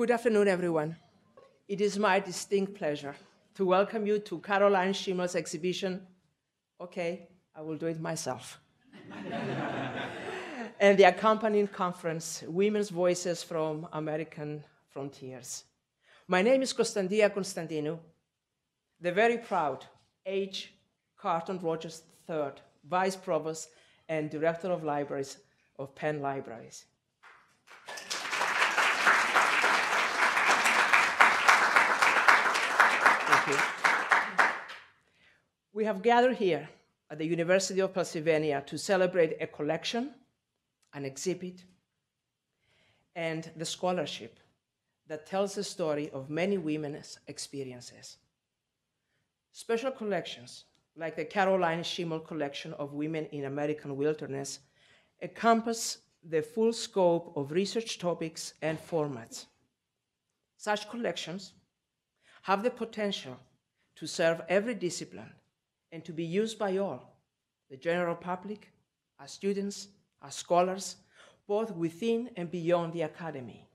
Good afternoon, everyone. It is my distinct pleasure to welcome you to Caroline Schimmel's exhibition, okay, I will do it myself, and the accompanying conference, Women's Voices from American Frontiers. My name is Constantia Constantinou, the very proud H. Carton Rogers III, Vice Provost and Director of Libraries of Penn Libraries. Thank you. We have gathered here at the University of Pennsylvania to celebrate a collection, an exhibit, and the scholarship that tells the story of many women's experiences. Special collections, like the Caroline Schimmel Collection of Women in American Wilderness, encompass the full scope of research topics and formats. Such collections have the potential to serve every discipline and to be used by all, the general public, as students, as scholars, both within and beyond the academy.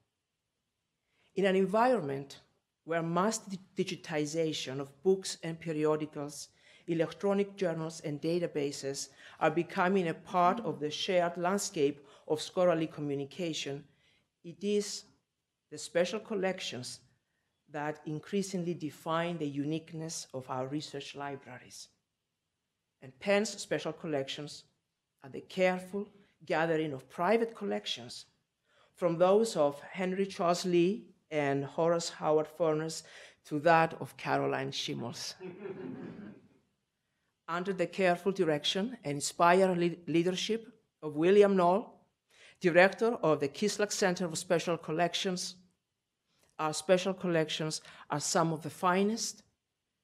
In an environment where mass digitization of books and periodicals, electronic journals and databases are becoming a part of the shared landscape of scholarly communication, it is the special collections that increasingly define the uniqueness of our research libraries. And Penn's special collections are the careful gathering of private collections, from those of Henry Charles Lee and Horace Howard Furness to that of Caroline Schimmel's. Under the careful direction and inspired leadership of William Knoll, director of the Keynote Center for Special Collections, our special collections are some of the finest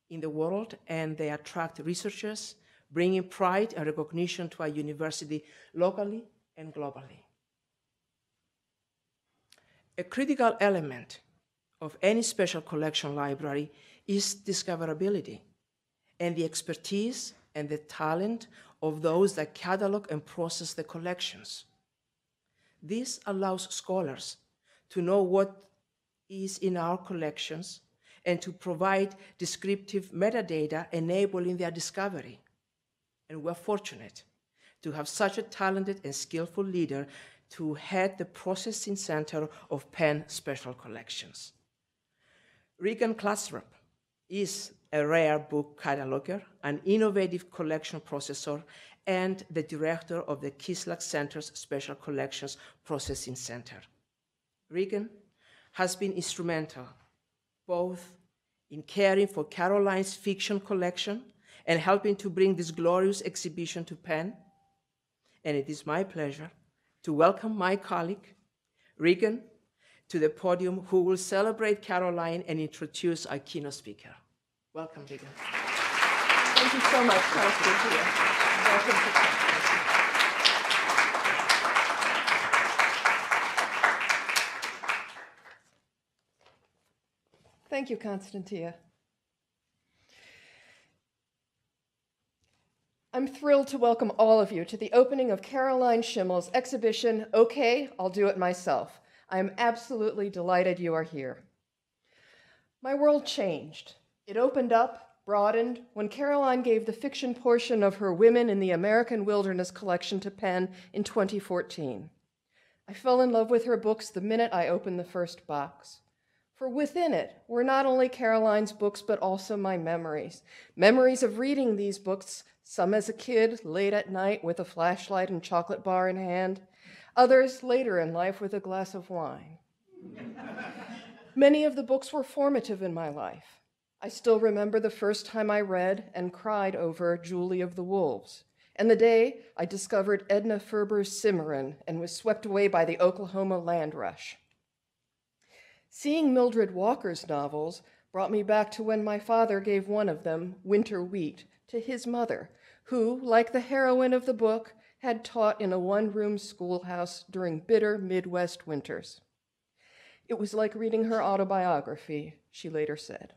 in the world, and they attract researchers, bringing pride and recognition to our university locally and globally. A critical element of any special collection library is discoverability and the expertise and the talent of those that catalog and process the collections. This allows scholars to know what is in our collections and to provide descriptive metadata enabling their discovery. And we're fortunate to have such a talented and skillful leader to head the processing center of Penn Special Collections. Regan Kladstrup is a rare book cataloger, an innovative collection processor, and the director of the Keynote Center's Special Collections Processing Center. Regan has been instrumental both in caring for Caroline's fiction collection and helping to bring this glorious exhibition to Penn. And it is my pleasure to welcome my colleague, Regan, to the podium, who will celebrate Caroline and introduce our keynote speaker. Welcome, Regan. Thank you so much. Nice to be here. Welcome to Penn. Thank you, Constantia. I'm thrilled to welcome all of you to the opening of Caroline Schimmel's exhibition, Okay, I'll Do It Myself. I am absolutely delighted you are here. My world changed. It opened up, broadened, when Caroline gave the fiction portion of her Women in the American Wilderness collection to Penn in 2014. I fell in love with her books the minute I opened the first box. For within it were not only Caroline's books, but also my memories. Memories of reading these books, some as a kid, late at night with a flashlight and chocolate bar in hand, others later in life with a glass of wine. Many of the books were formative in my life. I still remember the first time I read and cried over Julie of the Wolves, and the day I discovered Edna Ferber's Cimarron and was swept away by the Oklahoma land rush. Seeing Mildred Walker's novels brought me back to when my father gave one of them, Winter Wheat, to his mother, who, like the heroine of the book, had taught in a one-room schoolhouse during bitter Midwest winters. It was like reading her autobiography, she later said.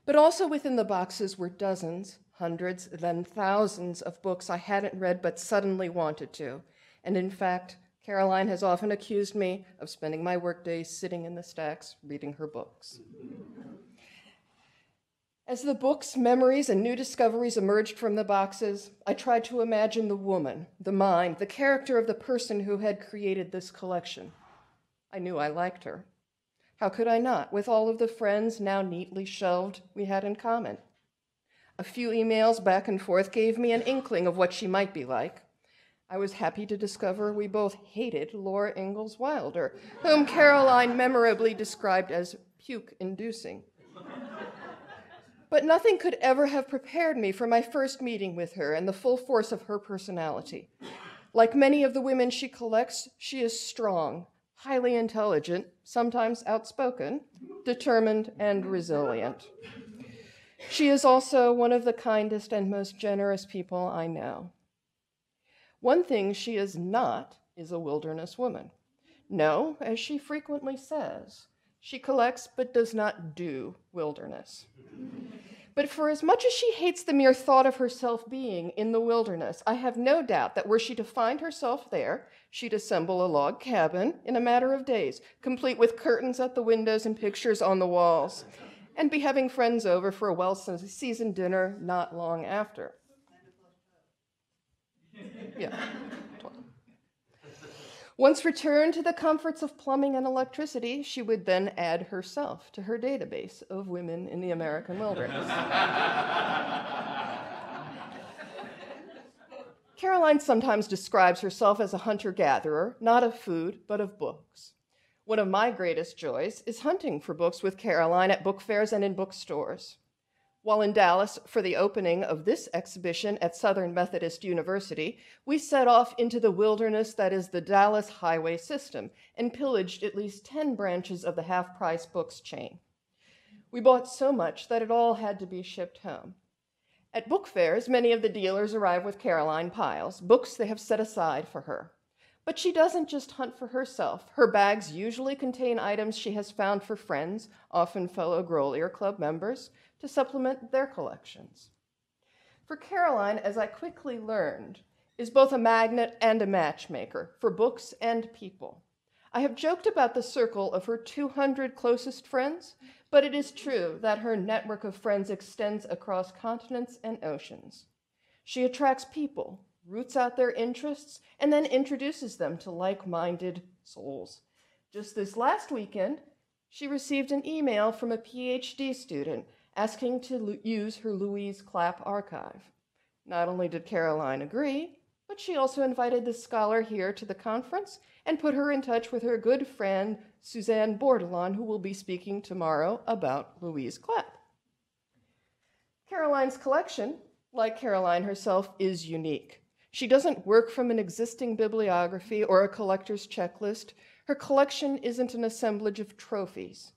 But also within the boxes were dozens, hundreds, then thousands of books I hadn't read but suddenly wanted to, and in fact, Caroline has often accused me of spending my workdays sitting in the stacks reading her books. As the books, memories, and new discoveries emerged from the boxes, I tried to imagine the woman, the mind, the character of the person who had created this collection. I knew I liked her. How could I not, with all of the friends now neatly shelved we had in common? A few emails back and forth gave me an inkling of what she might be like. I was happy to discover we both hated Laura Ingalls Wilder, whom Caroline memorably described as puke-inducing. But nothing could ever have prepared me for my first meeting with her and the full force of her personality. Like many of the women she collects, she is strong, highly intelligent, sometimes outspoken, determined, and resilient. She is also one of the kindest and most generous people I know. One thing she is not is a wilderness woman. No, as she frequently says, she collects but does not do wilderness. But for as much as she hates the mere thought of herself being in the wilderness, I have no doubt that were she to find herself there, she'd assemble a log cabin in a matter of days, complete with curtains at the windows and pictures on the walls, and be having friends over for a well-seasoned dinner not long after. Yeah. Once returned to the comforts of plumbing and electricity, she would then add herself to her database of women in the American wilderness. Caroline sometimes describes herself as a hunter-gatherer, not of food, but of books. One of my greatest joys is hunting for books with Caroline at book fairs and in bookstores. While in Dallas for the opening of this exhibition at Southern Methodist University, we set off into the wilderness that is the Dallas highway system and pillaged at least 10 branches of the half-price books chain. We bought so much that it all had to be shipped home. At book fairs, many of the dealers arrive with Caroline piles, books they have set aside for her. But she doesn't just hunt for herself. Her bags usually contain items she has found for friends, often fellow Grolier Club members, to supplement their collections. For Caroline, as I quickly learned, is both a magnet and a matchmaker for books and people. I have joked about the circle of her 200 closest friends, but it is true that her network of friends extends across continents and oceans. She attracts people, roots out their interests, and then introduces them to like-minded souls. Just this last weekend, she received an email from a PhD student asking to use her Louise Clapp archive. Not only did Caroline agree, but she also invited the scholar here to the conference and put her in touch with her good friend, Suzanne Bordelon, who will be speaking tomorrow about Louise Clapp. Caroline's collection, like Caroline herself, is unique. She doesn't work from an existing bibliography or a collector's checklist. Her collection isn't an assemblage of trophies.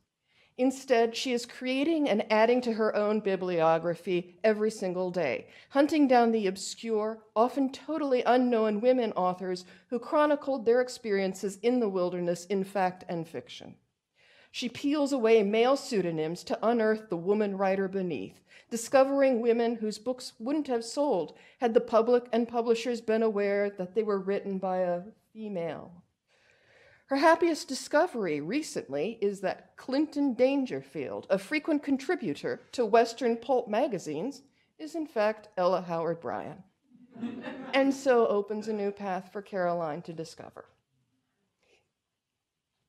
Instead, she is creating and adding to her own bibliography every single day, hunting down the obscure, often totally unknown women authors who chronicled their experiences in the wilderness in fact and fiction. She peels away male pseudonyms to unearth the woman writer beneath, discovering women whose books wouldn't have sold had the public and publishers been aware that they were written by a female. Her happiest discovery recently is that Clinton Dangerfield, a frequent contributor to Western pulp magazines, is in fact Ella Howard Bryan, and so opens a new path for Caroline to discover.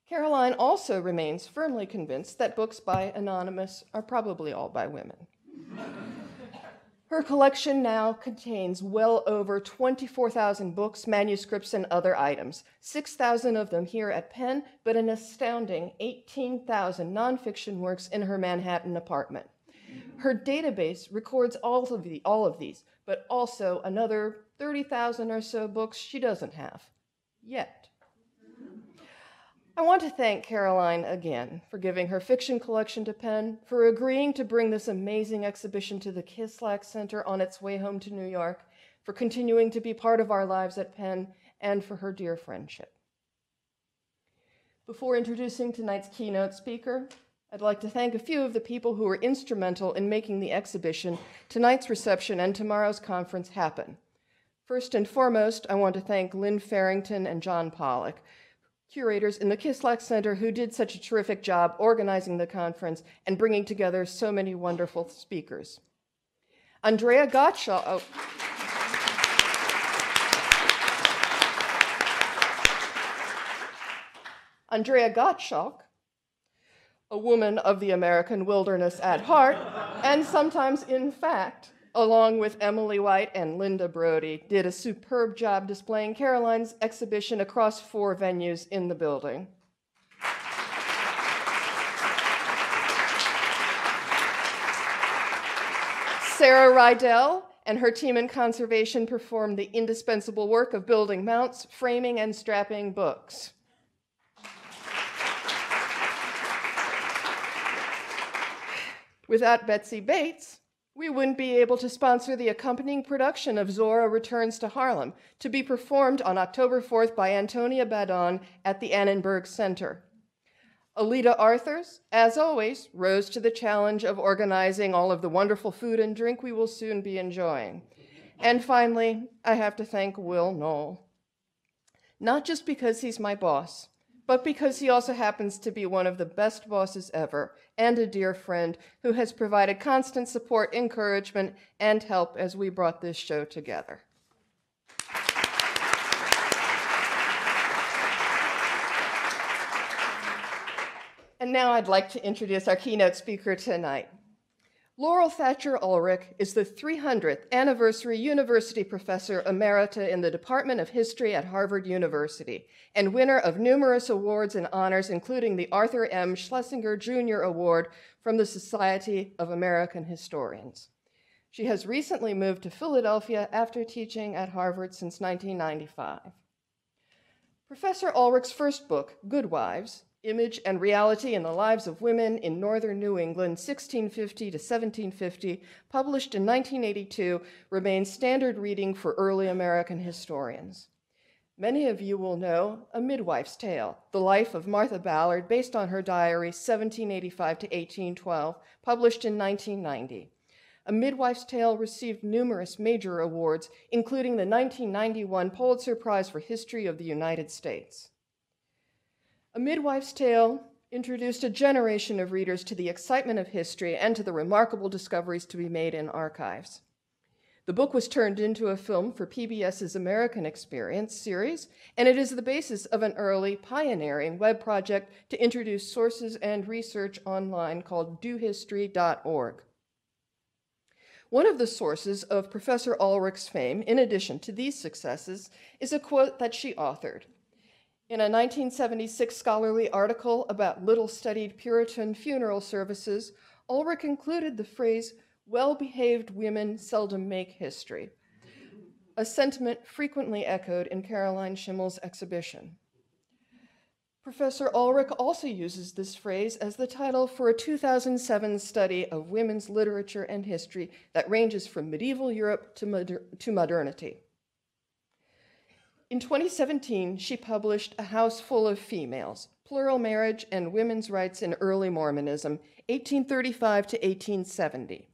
Caroline also remains firmly convinced that books by Anonymous are probably all by women. Her collection now contains well over 24,000 books, manuscripts, and other items, 6,000 of them here at Penn, but an astounding 18,000 nonfiction works in her Manhattan apartment. Her database records all of these, but also another 30,000 or so books she doesn't have, yet. I want to thank Caroline again for giving her fiction collection to Penn, for agreeing to bring this amazing exhibition to the Kislak Center on its way home to New York, for continuing to be part of our lives at Penn, and for her dear friendship. Before introducing tonight's keynote speaker, I'd like to thank a few of the people who were instrumental in making the exhibition, tonight's reception, and tomorrow's conference happen. First and foremost, I want to thank Lynn Farrington and John Pollock, curators in the Kislak Center who did such a terrific job organizing the conference and bringing together so many wonderful speakers. Andrea Gottschalk, Andrea Gottschalk, a woman of the American wilderness at heart, and sometimes in fact, along with Emily White and Linda Brody, did a superb job displaying Caroline's exhibition across 4 venues in the building. Sarah Rydell and her team in conservation performed the indispensable work of building mounts, framing, and strapping books. Without Betsy Bates, we wouldn't be able to sponsor the accompanying production of Zora Returns to Harlem, to be performed on October 4th by Antonia Badon at the Annenberg Center. Alida Arthurs, as always, rose to the challenge of organizing all of the wonderful food and drink we will soon be enjoying. And finally, I have to thank Will Knoll. Not just because he's my boss, but because he also happens to be one of the best bosses ever and a dear friend who has provided constant support, encouragement, and help as we brought this show together. And now I'd like to introduce our keynote speaker tonight. Laurel Thatcher Ulrich is the 300th anniversary university professor emerita in the Department of History at Harvard University and winner of numerous awards and honors, including the Arthur M. Schlesinger Jr. Award from the Society of American Historians. She has recently moved to Philadelphia after teaching at Harvard since 1995. Professor Ulrich's first book, Good Wives, Image and Reality in the Lives of Women in Northern New England, 1650 to 1750, published in 1982, remains standard reading for early American historians. Many of you will know A Midwife's Tale, the life of Martha Ballard, based on her diary, 1785 to 1812, published in 1990. A Midwife's Tale received numerous major awards, including the 1991 Pulitzer Prize for History of the United States. A Midwife's Tale introduced a generation of readers to the excitement of history and to the remarkable discoveries to be made in archives. The book was turned into a film for PBS's American Experience series, and it is the basis of an early pioneering web project to introduce sources and research online called dohistory.org. One of the sources of Professor Ulrich's fame, in addition to these successes, is a quote that she authored. In a 1976 scholarly article about little-studied Puritan funeral services, Ulrich included the phrase, "Well-behaved women seldom make history," a sentiment frequently echoed in Caroline Schimmel's exhibition. Professor Ulrich also uses this phrase as the title for a 2007 study of women's literature and history that ranges from medieval Europe to modernity. In 2017, she published A House Full of Females, Plural Marriage and Women's Rights in Early Mormonism, 1835 to 1870.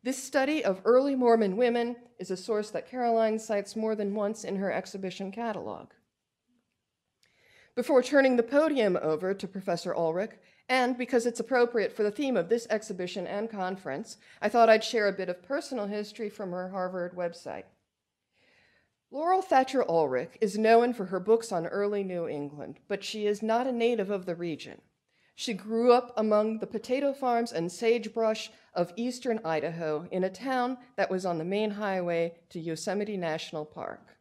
This study of early Mormon women is a source that Caroline cites more than once in her exhibition catalog. Before turning the podium over to Professor Ulrich, and because it's appropriate for the theme of this exhibition and conference, I thought I'd share a bit of personal history from her Harvard website. Laurel Thatcher Ulrich is known for her books on early New England, but she is not a native of the region. She grew up among the potato farms and sagebrush of eastern Idaho in a town that was on the main highway to Yosemite National Park.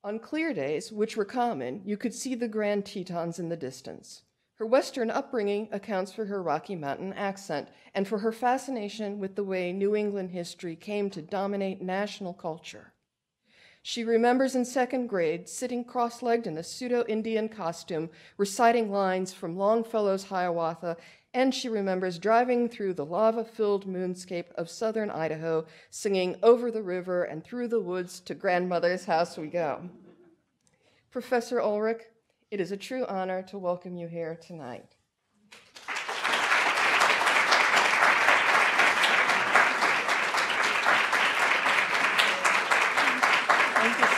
On clear days, which were common, you could see the Grand Tetons in the distance. Her Western upbringing accounts for her Rocky Mountain accent and for her fascination with the way New England history came to dominate national culture. She remembers in second grade sitting cross-legged in a pseudo-Indian costume, reciting lines from Longfellow's Hiawatha, and she remembers driving through the lava-filled moonscape of southern Idaho, singing "Over the River and Through the Woods to Grandmother's House We Go." Professor Ulrich, it is a true honor to welcome you here tonight.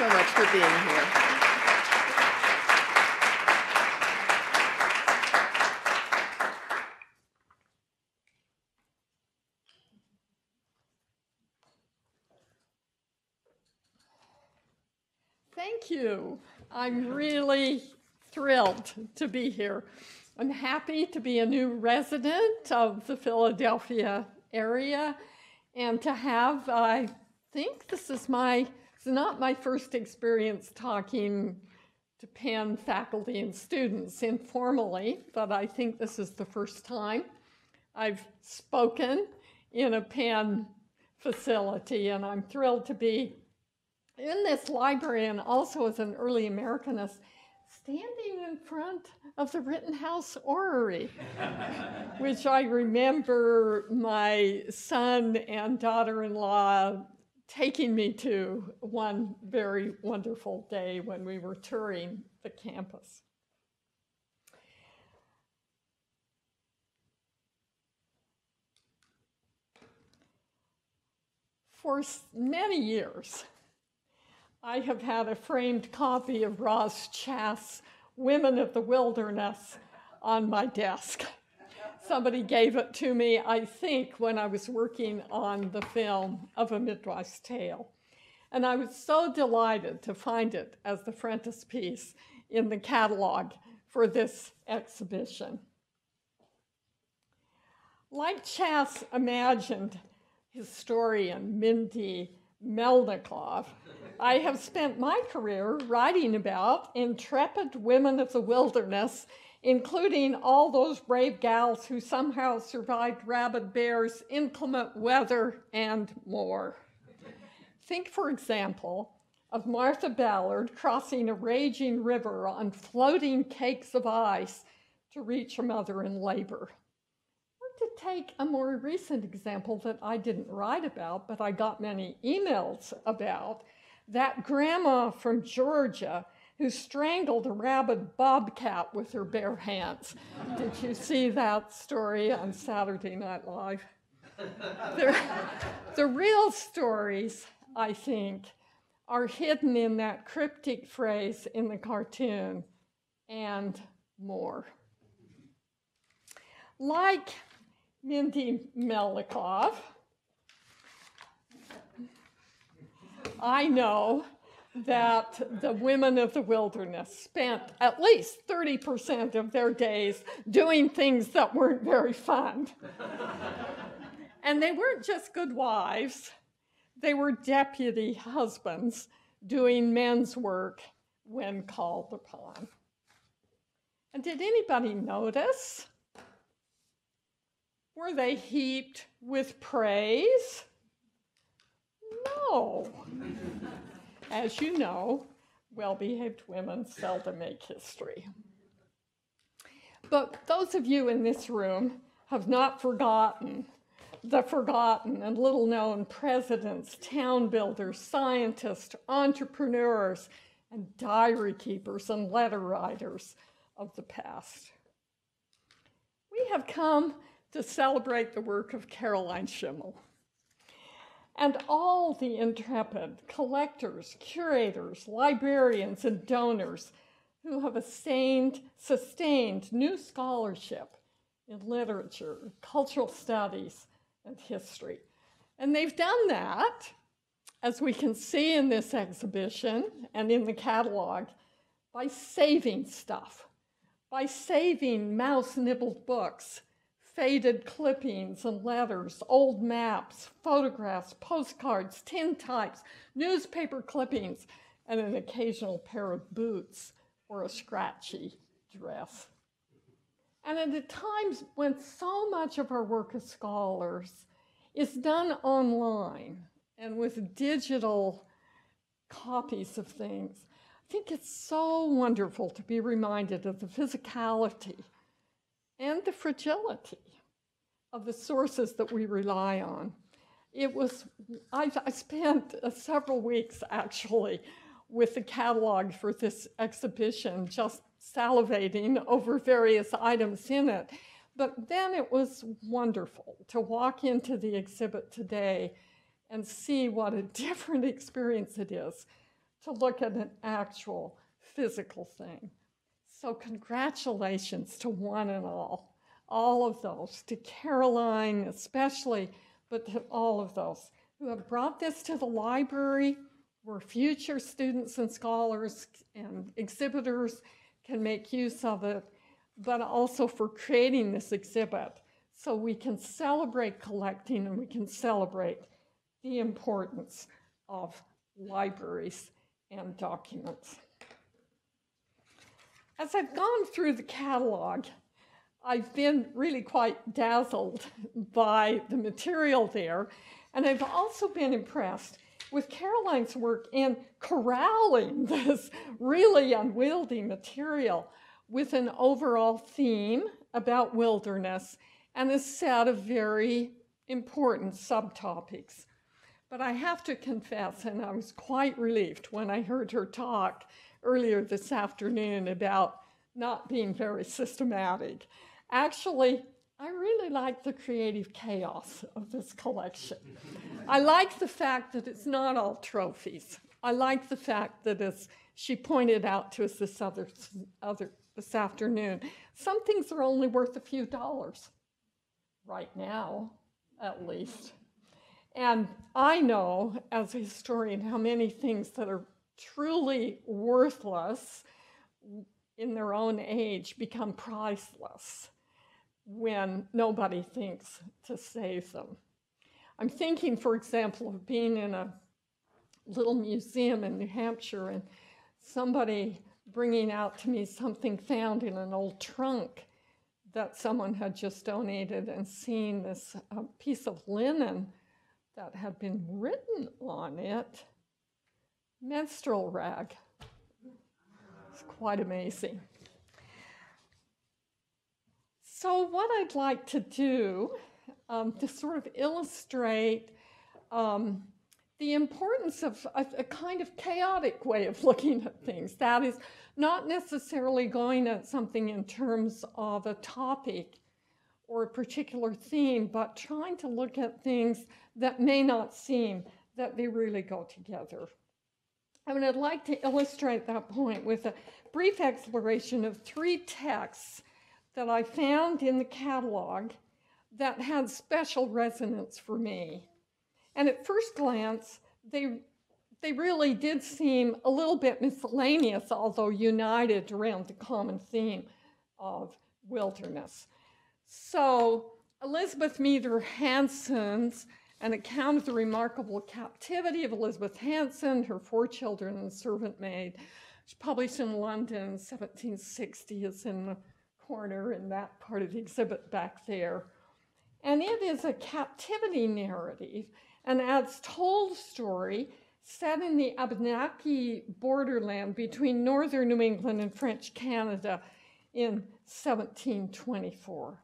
so much for being here. Thank you. I'm really thrilled to be here. I'm happy to be a new resident of the Philadelphia area and to have, I think this is it's not my first experience talking to Penn faculty and students informally, but I think this is the first time I've spoken in a Penn facility, and I'm thrilled to be in this library and also as an early Americanist, standing in front of the Rittenhouse Orrery, which I remember my son and daughter-in-law taking me to one very wonderful day when we were touring the campus. For many years, I have had a framed copy of Roz Chast's Women of the Wilderness on my desk. Somebody gave it to me, I think, when I was working on the film of A Midwife's Tale. And I was so delighted to find it as the frontispiece in the catalog for this exhibition. Like Chast's imagined historian Mindy Melnikov, I have spent my career writing about intrepid women of the wilderness, including all those brave gals who somehow survived rabid bears, inclement weather, and more. Think, for example, of Martha Ballard crossing a raging river on floating cakes of ice to reach her mother in labor. Or to take a more recent example that I didn't write about, but I got many emails about, that grandma from Georgia who strangled a rabid bobcat with her bare hands. Did you see that story on Saturday Night Live? The real stories, I think, are hidden in that cryptic phrase in the cartoon, and more. Like Mindy Melnikov, I know that the women of the wilderness spent at least 30% of their days doing things that weren't very fun. And they weren't just good wives, they were deputy husbands doing men's work when called upon. And did anybody notice? Were they heaped with praise? No. As you know, well-behaved women seldom make history. But those of you in this room have not forgotten the forgotten and little-known presidents, town builders, scientists, entrepreneurs, and diary keepers and letter writers of the past. We have come to celebrate the work of Caroline Schimmel and all the intrepid collectors, curators, librarians, and donors who have sustained new scholarship in literature, cultural studies, and history. And they've done that, as we can see in this exhibition and in the catalog, by saving stuff, by saving mouse-nibbled books, faded clippings and letters, old maps, photographs, postcards, tintypes, newspaper clippings, and an occasional pair of boots or a scratchy dress. And at a time when so much of our work as scholars is done online and with digital copies of things, I think it's so wonderful to be reminded of the physicality and the fragility of the sources that we rely on. I spent several weeks actually with the catalog for this exhibition, just salivating over various items in it. But then it was wonderful to walk into the exhibit today and see what a different experience it is to look at an actual physical thing. So congratulations to one and all of those, to Caroline especially, but to all of those who have brought this to the library, where future students and scholars and exhibitors can make use of it, but also for creating this exhibit so we can celebrate collecting and we can celebrate the importance of libraries and documents. As I've gone through the catalog, I've been really quite dazzled by the material there, and I've also been impressed with Caroline's work in corralling this really unwieldy material with an overall theme about wilderness and a set of very important subtopics. But I have to confess, and I was quite relieved when I heard her talk earlier this afternoon about not being very systematic. Actually, I really like the creative chaos of this collection. I like the fact that it's not all trophies. I like the fact that, as she pointed out to us this afternoon, some things are only worth a few dollars, right now, at least. And I know, as a historian, how many things that are truly worthless in their own age become priceless when nobody thinks to save them. I'm thinking, for example, of being in a little museum in New Hampshire and somebody bringing out to me something found in an old trunk that someone had just donated, and seeing this piece of linen that had been written on it, menstrual rag. It's quite amazing. So what I'd like to do to sort of illustrate the importance of a kind of chaotic way of looking at things. That is, not necessarily going at something in terms of a topic or a particular theme, but trying to look at things that may not seem that they really go together. I mean, I'd like to illustrate that point with a brief exploration of 3 texts that I found in the catalog that had special resonance for me. And at first glance, they really did seem a little bit miscellaneous, although united around the common theme of wilderness. So Elizabeth Meader Hanson's An Account of the Remarkable Captivity of Elizabeth Hanson, Her 4 Children and Servant Maid, it's published in London, 1760, is in the corner in that part of the exhibit back there. And it is a captivity narrative, and adds told story set in the Abenaki borderland between northern New England and French Canada in 1724.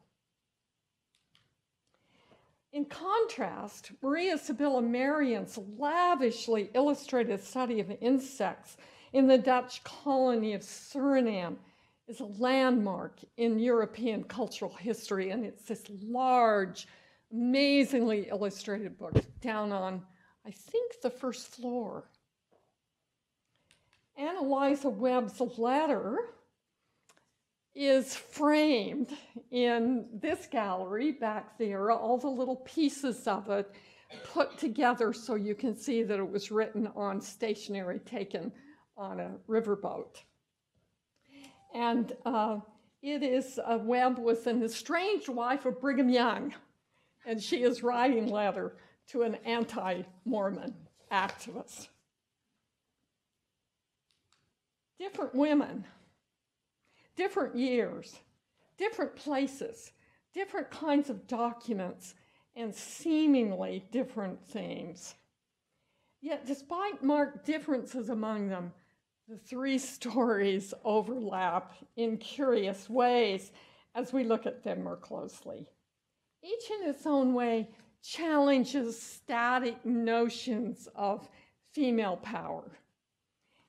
In contrast, Briea Sybilla Marion's lavishly illustrated study of insects in the Dutch colony of Suriname is a landmark in European cultural history, and it's this large, amazingly illustrated book down on, I think, the first floor. Ann Eliza Webb's letter is framed in this gallery back there, all the little pieces of it put together so you can see that it was written on stationery taken on a riverboat. And it is, Webb was an estranged wife of Brigham Young, and she is writing letter to an anti-Mormon activist. Different women, different years, different places, different kinds of documents, and seemingly different themes. Yet despite marked differences among them, the 3 stories overlap in curious ways as we look at them more closely. Each in its own way challenges static notions of female power.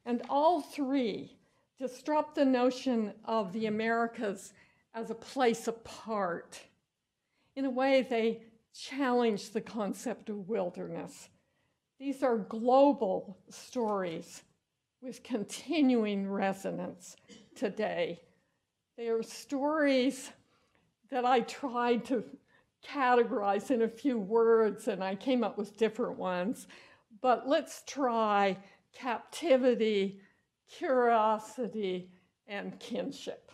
And all 3 disrupt the notion of the Americas as a place apart. In a way, they challenge the concept of wilderness. These are global stories with continuing resonance today. They are stories that I tried to categorize in a few words, and I came up with different ones. But let's try captivity, curiosity, and kinship.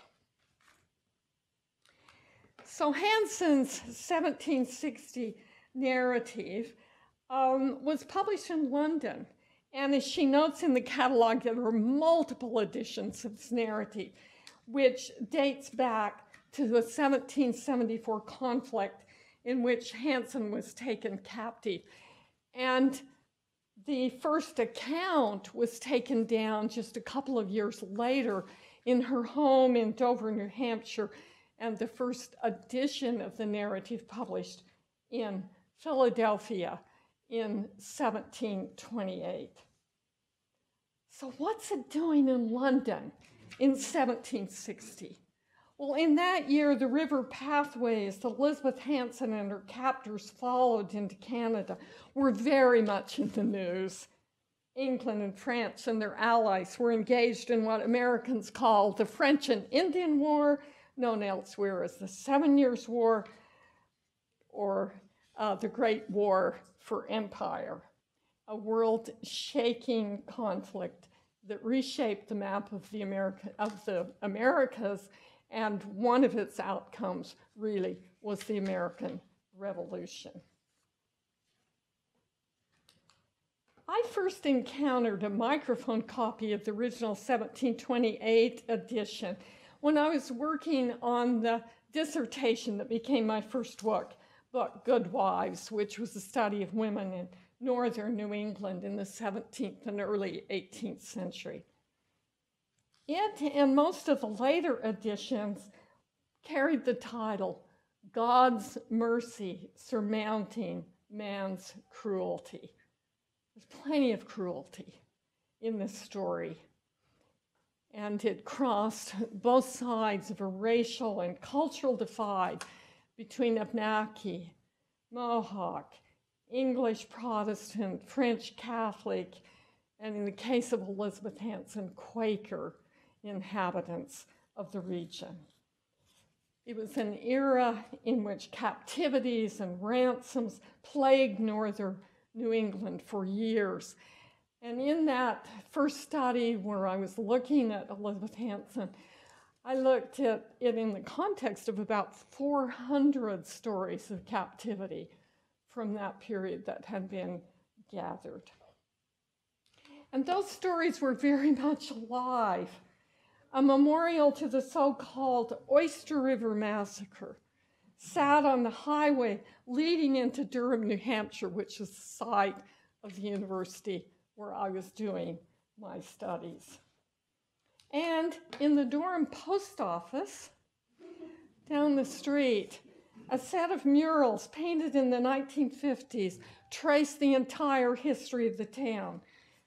So Hanson's 1760 narrative was published in London. And as she notes in the catalog, there were multiple editions of this narrative, which dates back to the 1774 conflict in which Hanson was taken captive. And the first account was taken down just a couple of years later in her home in Dover, New Hampshire, and the first edition of the narrative published in Philadelphia in 1728. So what's it doing in London in 1760? Well, in that year, the river pathways that Elizabeth Hanson and her captors followed into Canada were very much in the news. England and France and their allies were engaged in what Americans call the French and Indian War, known elsewhere as the 7 Years' War, or the Great War for Empire, a world-shaking conflict that reshaped the map of the Americas, and one of its outcomes really was the American Revolution. I first encountered a microphone copy of the original 1728 edition when I was working on the dissertation that became my first book, Good Wives, which was a study of women in northern New England in the 17th and early 18th century. It and most of the later editions carried the title, God's Mercy Surmounting Man's Cruelty. There's plenty of cruelty in this story, and it crossed both sides of a racial and cultural divide between Abenaki, Mohawk, English Protestant, French Catholic, and in the case of Elizabeth Hanson, Quaker inhabitants of the region. It was an era in which captivities and ransoms plagued northern New England for years. And in that first study where I was looking at Elizabeth Hanson, I looked at it in the context of about 400 stories of captivity from that period that had been gathered. And those stories were very much alive. A memorial to the so-called Oyster River Massacre sat on the highway leading into Durham, New Hampshire, which is the site of the university where I was doing my studies. And in the Durham post office, down the street, a set of murals painted in the 1950s traced the entire history of the town.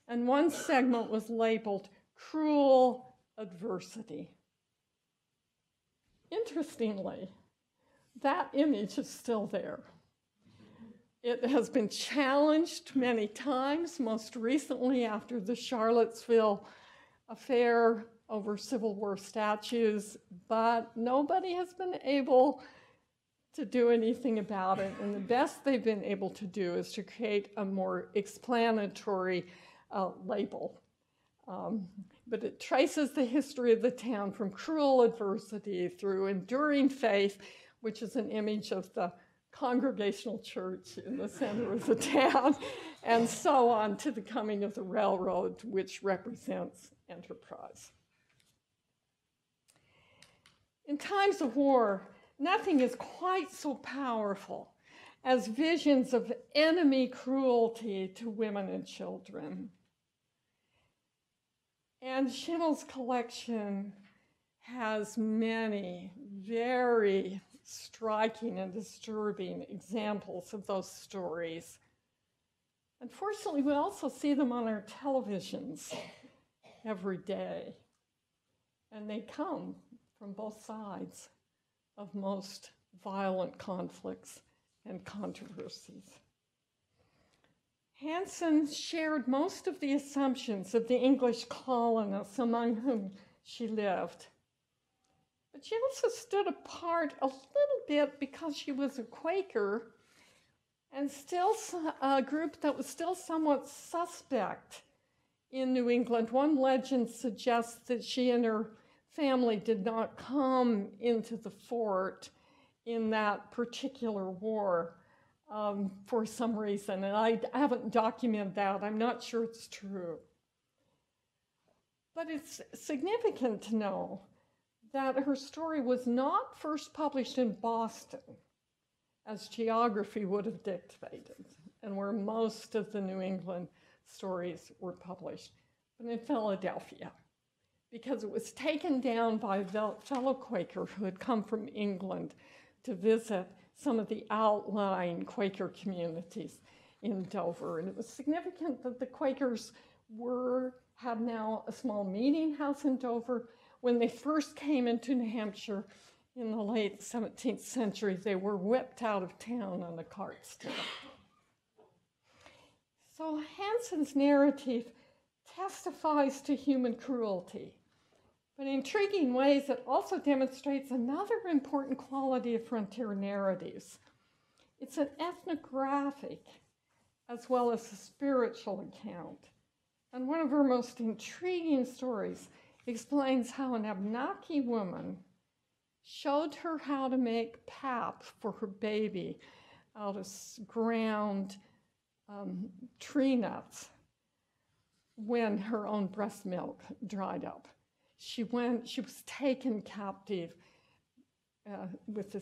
And one segment was labeled Cruel Adversity. Interestingly, that image is still there. It has been challenged many times, most recently after the Charlottesville affair over Civil War statues, but nobody has been able to do anything about it. And the best they've been able to do is to create a more explanatory label. But it traces the history of the town from cruel adversity through enduring faith, which is an image of the Congregational Church in the center of the town, and so on to the coming of the railroad, which represents enterprise. In times of war, nothing is quite so powerful as visions of enemy cruelty to women and children. And Schimmel's collection has many very striking and disturbing examples of those stories. Unfortunately, we also see them on our televisions every day, and they come from both sides of most violent conflicts and controversies. Hanson shared most of the assumptions of the English colonists among whom she lived. But she also stood apart a little bit because she was a Quaker and still a group that was still somewhat suspect in New England. One legend suggests that she and her family did not come into the fort in that particular war for some reason, and I haven't documented that. I'm not sure it's true. But it's significant to know that her story was not first published in Boston, as geography would have dictated, and where most of the New England stories were published, but in Philadelphia, because it was taken down by a fellow Quaker who had come from England to visit some of the outlying Quaker communities in Dover. And it was significant that the Quakers had now a small meeting house in Dover. When they first came into New Hampshire in the late 17th century, they were whipped out of town on a cart still. So Hanson's narrative testifies to human cruelty, but in intriguing ways it also demonstrates another important quality of frontier narratives. It's an ethnographic as well as a spiritual account. And one of her most intriguing stories explains how an Abenaki woman showed her how to make pap for her baby out of ground tree nuts when her own breast milk dried up. She was taken captive with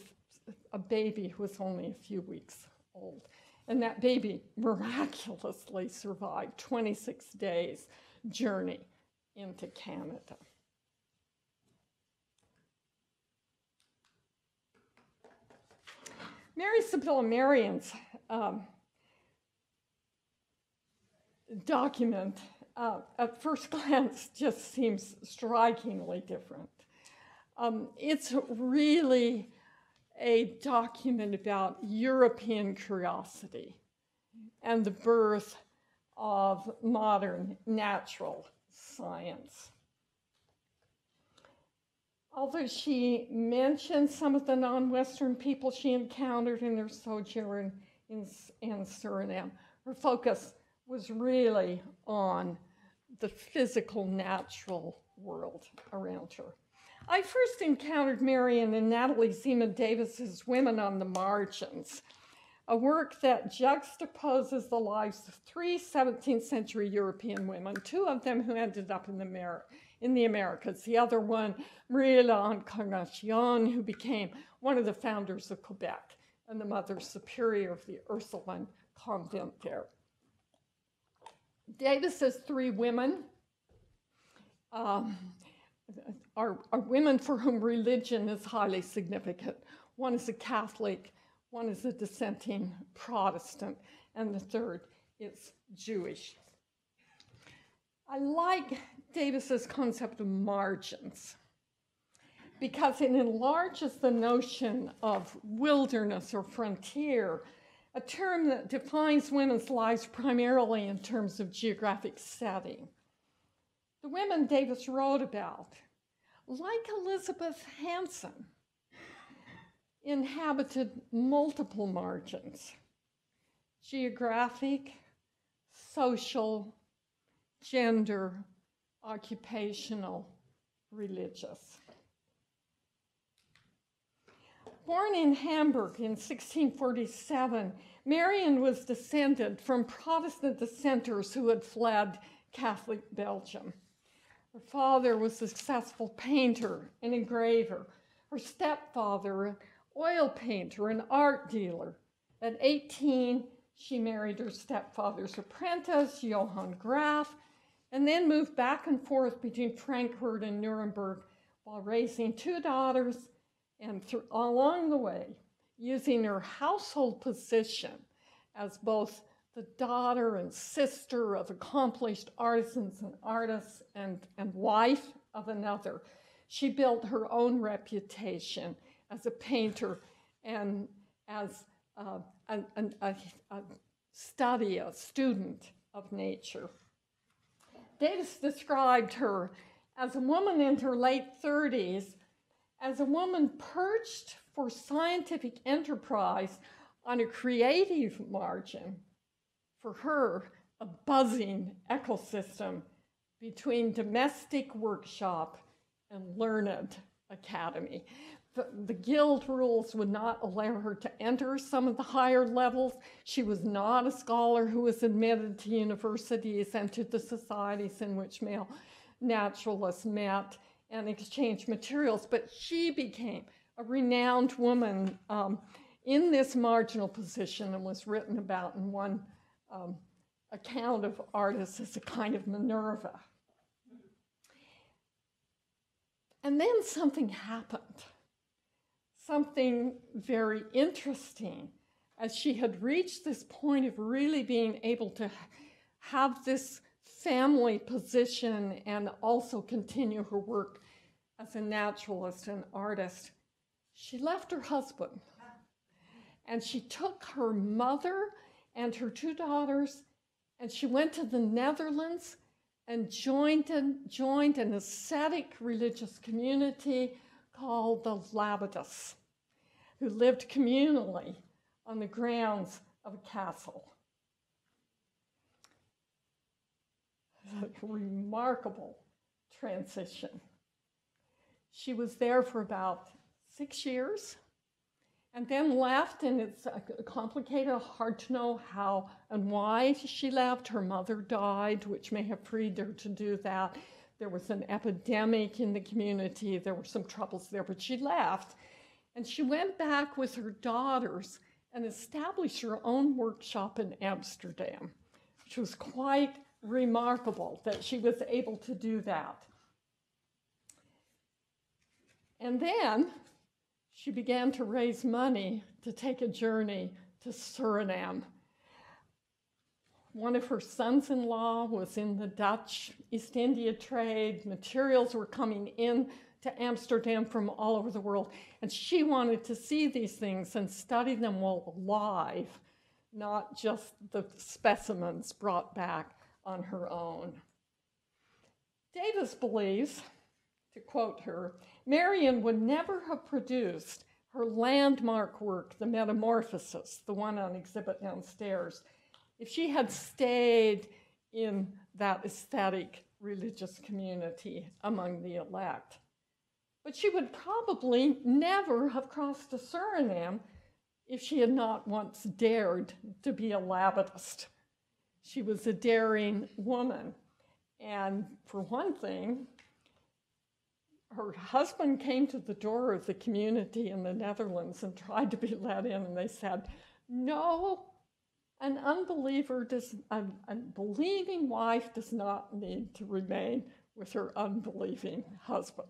a baby who was only a few weeks old. And that baby miraculously survived 26 days journey into Canada. Mary Sybilla Marion's document at first glance just seems strikingly different. It's really a document about European curiosity and the birth of modern natural science. Although she mentions some of the non-Western people she encountered in her sojourn in Suriname, her focus was really on the physical, natural world around her. I first encountered Marion in Natalie Zeman Davis's Women on the Margins, a work that juxtaposes the lives of 3 17th century European women, 2 of them who ended up in the Americas. The other one, Briea Sybilla, who became one of the founders of Quebec and the Mother Superior of the Ursuline convent there. Davis's 3 women are women for whom religion is highly significant. One is a Catholic, one is a dissenting Protestant, and the third is Jewish. I like Davis's concept of margins because it enlarges the notion of wilderness or frontier, a term that defines women's lives primarily in terms of geographic setting. The women Davis wrote about, like Elizabeth Hanson, inhabited multiple margins: geographic, social, gender, occupational, religious. Born in Hamburg in 1647, Marion was descended from Protestant dissenters who had fled Catholic Belgium. Her father was a successful painter and engraver. Her stepfather, an oil painter and art dealer. At 18, she married her stepfather's apprentice, Johann Graf, and then moved back and forth between Frankfurt and Nuremberg while raising 2 daughters, and along the way, using her household position as both the daughter and sister of accomplished artisans and artists and wife of another. She built her own reputation as a painter and as a study, a student of nature. Davis described her as a woman in her late 30s, as a woman perched for scientific enterprise on a creative margin. For her, a buzzing ecosystem between domestic workshop and learned academy. The guild rules would not allow her to enter some of the higher levels. She was not a scholar who was admitted to universities and to the societies in which male naturalists met and exchanged materials, but she became a renowned woman in this marginal position and was written about in one account of artists as a kind of Minerva. And then something happened. Something very interesting, as she had reached this point of really being able to have this family position and also continue her work as a naturalist and artist. She left her husband, and she took her mother and her 2 daughters, and she went to the Netherlands and joined an ascetic religious community called the Labadus, who lived communally on the grounds of a castle. A remarkable transition. She was there for about 6 years and then left, and it's complicated, hard to know how and why she left. Her mother died, which may have freed her to do that. There was an epidemic in the community. There were some troubles there, but she left. And she went back with her daughters and established her own workshop in Amsterdam, which was quite remarkable that she was able to do that. And then she began to raise money to take a journey to Suriname. One of her sons-in-law was in the Dutch East India trade. Materials were coming in to Amsterdam from all over the world, and she wanted to see these things and study them while alive, not just the specimens brought back on her own. Davis believes, to quote her, Marion would never have produced her landmark work, The Metamorphosis, the one on exhibit downstairs, if she had stayed in that aesthetic religious community among the elect. But she would probably never have crossed to Suriname if she had not once dared to be a Labadist. She was a daring woman. And for one thing, her husband came to the door of the community in the Netherlands and tried to be let in, and they said, no, an believing wife does not need to remain with her unbelieving husband.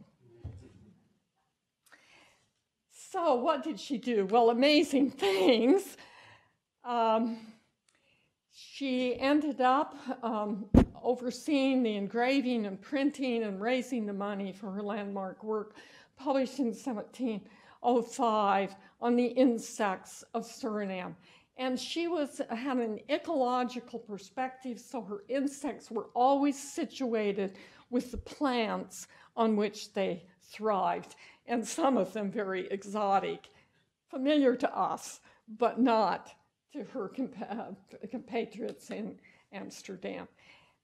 So what did she do? Well, amazing things. She ended up overseeing the engraving and printing and raising the money for her landmark work, published in 1705 on the insects of Suriname. And she had an ecological perspective, so her insects were always situated with the plants on which they thrived, and some of them very exotic, familiar to us, but not to her compatriots in Amsterdam.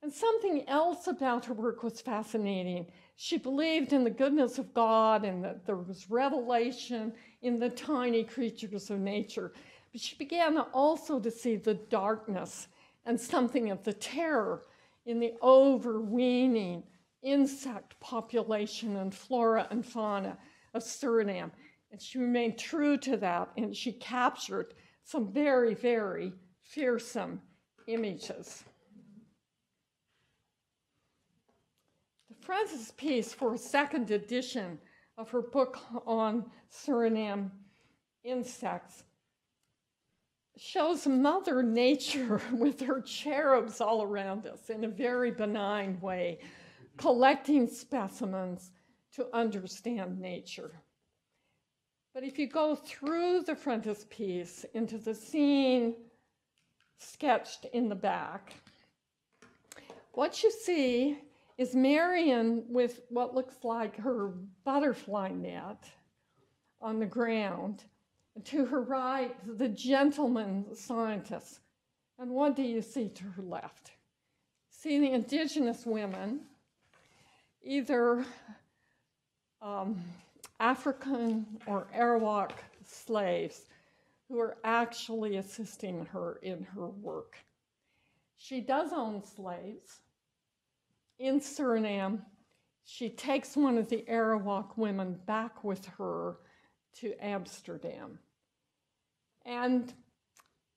And something else about her work was fascinating. She believed in the goodness of God and that there was revelation in the tiny creatures of nature. But she began also to see the darkness and something of the terror in the overweening insect population and flora and fauna of Suriname. And she remained true to that, and she captured some very, very fearsome images. The frontispiece for a second edition of her book on Suriname insects shows Mother Nature with her cherubs all around us in a very benign way, collecting specimens to understand nature. But if you go through the frontispiece into the scene sketched in the back. What you see is Marion with what looks like her butterfly net on the ground. And to her right, the gentleman scientist. And what do you see to her left? See the indigenous women, either African or Arawak slaves, who are actually assisting her in her work. She does own slaves. In Suriname, she takes one of the Arawak women back with her to Amsterdam. And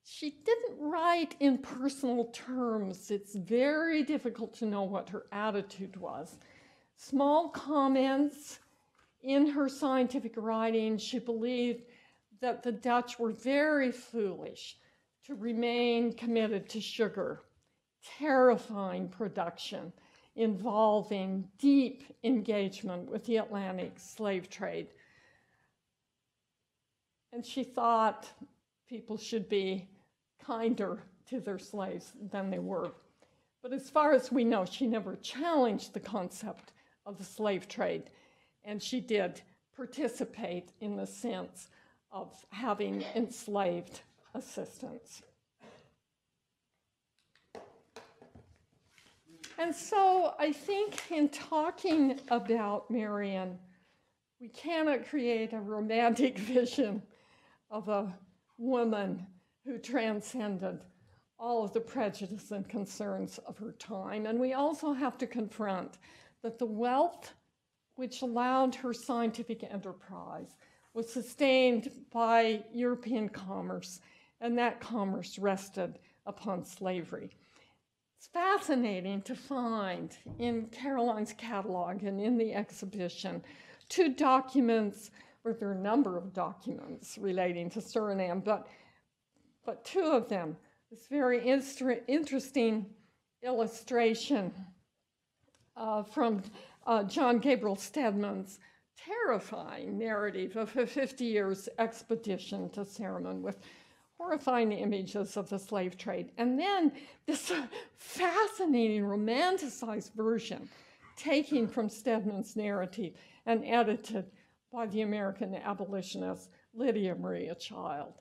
she didn't write in personal terms. It's very difficult to know what her attitude was. Small comments in her scientific writing, she believed that the Dutch were very foolish to remain committed to sugar, terrifying production involving deep engagement with the Atlantic slave trade. And she thought people should be kinder to their slaves than they were. But as far as we know, she never challenged the concept of the slave trade, and she did participate in the sense of having enslaved assistants. And so I think in talking about Marion, we cannot create a romantic vision of a woman who transcended all of the prejudice and concerns of her time. And we also have to confront that the wealth which allowed her scientific enterprise was sustained by European commerce, and that commerce rested upon slavery. It's fascinating to find in Caroline's catalog and in the exhibition 2 documents, or there are a number of documents relating to Suriname, but 2 of them, this very interesting illustration from John Gabriel Stedman's terrifying narrative of a 50 years expedition to Suriname with horrifying images of the slave trade. And then this fascinating romanticized version taken from Stedman's narrative and edited by the American abolitionist Lydia Maria Child.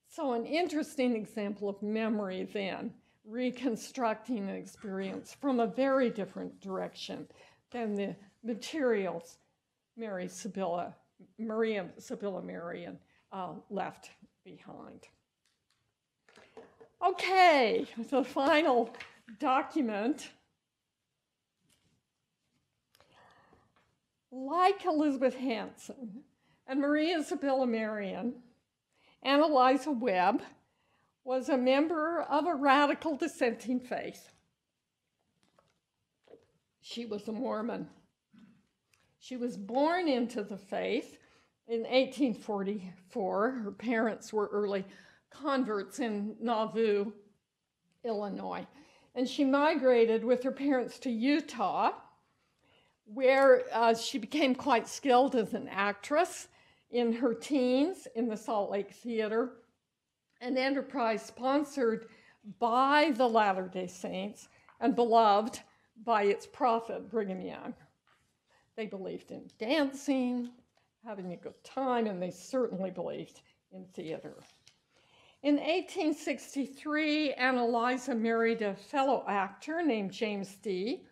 So an interesting example of memory then, reconstructing an experience from a very different direction than the materials Maria Sybilla Marion left behind. Okay, the final document. Like Elizabeth Hanson and Briea Sybilla Marion, Ann Eliza Webb was a member of a radical dissenting faith. She was a Mormon. She was born into the faith in 1844. Her parents were early converts in Nauvoo, Illinois. And she migrated with her parents to Utah, where she became quite skilled as an actress in her teens in the Salt Lake Theater, an enterprise sponsored by the Latter-day Saints and beloved by its prophet, Brigham Young. They believed in dancing, having a good time, and they certainly believed in theater. In 1863, Ann Eliza married a fellow actor named James Dee.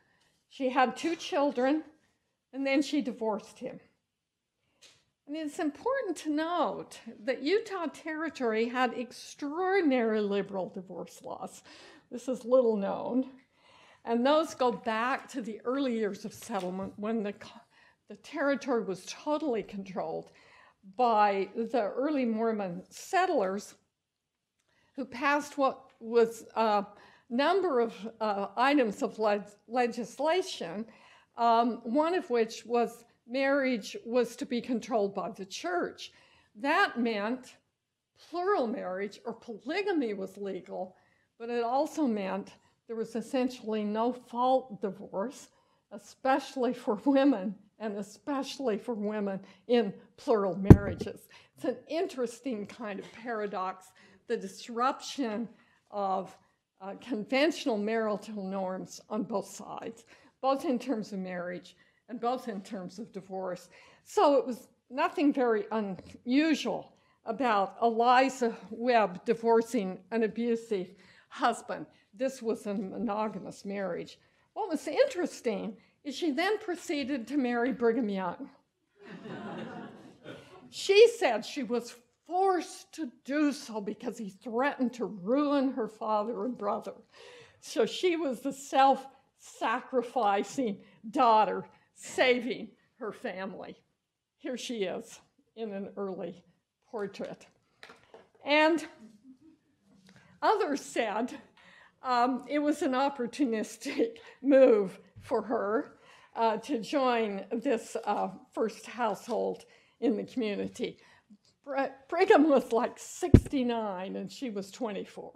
She had 2 children, and then she divorced him. And it's important to note that Utah Territory had extraordinary liberal divorce laws. This is little known. And those go back to the early years of settlement when the territory was totally controlled by the early Mormon settlers who passed what was a number of items of legislation, one of which was marriage was to be controlled by the church. That meant plural marriage or polygamy was legal, but it also meant there was essentially no fault divorce, especially for women, and especially for women in plural marriages. It's an interesting kind of paradox, the disruption of conventional marital norms on both sides, both in terms of marriage and both in terms of divorce. So it was nothing very unusual about Eliza Webb divorcing an abusive husband. This was a monogamous marriage. What was interesting is she then proceeded to marry Brigham Young. She said she was forced to do so because he threatened to ruin her father and brother. So she was the self-sacrificing daughter saving her family. Here she is in an early portrait. And others said it was an opportunistic move for her to join this first household in the community. Brigham was like 69 and she was 24.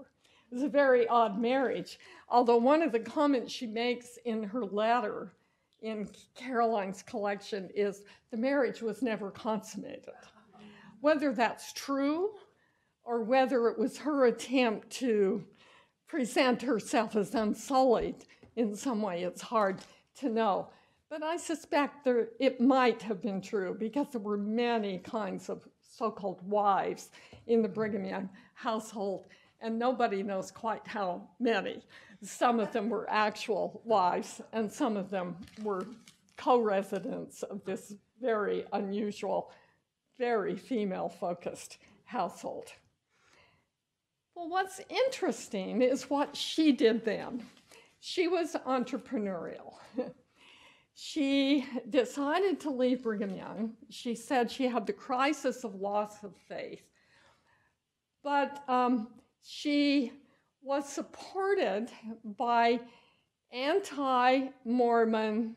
It was a very odd marriage, although one of the comments she makes in her letter in Caroline's collection is the marriage was never consummated. Whether that's true or whether it was her attempt to present herself as unsullied in some way, it's hard to know. But I suspect it might have been true because there were many kinds of so-called wives in the Brigham Young household, and nobody knows quite how many. Some of them were actual wives, and some of them were co-residents of this very unusual, very female-focused household. Well, what's interesting is what she did then. She was entrepreneurial. She decided to leave Brigham Young. She said she had the crisis of loss of faith. But she was supported by anti-Mormon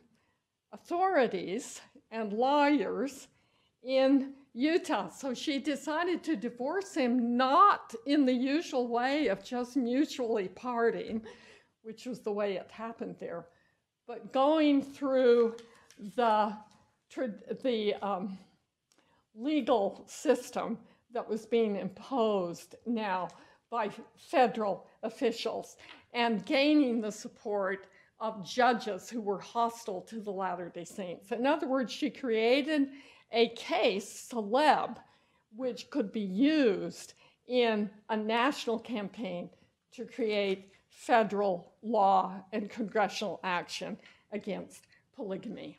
authorities and lawyers in Utah. So she decided to divorce him, not in the usual way of just mutually parting, which was the way it happened there, but going through the legal system that was being imposed now by federal officials and gaining the support of judges who were hostile to the Latter-day Saints. In other words, she created a case, celeb, which could be used in a national campaign to create federal law and congressional action against polygamy.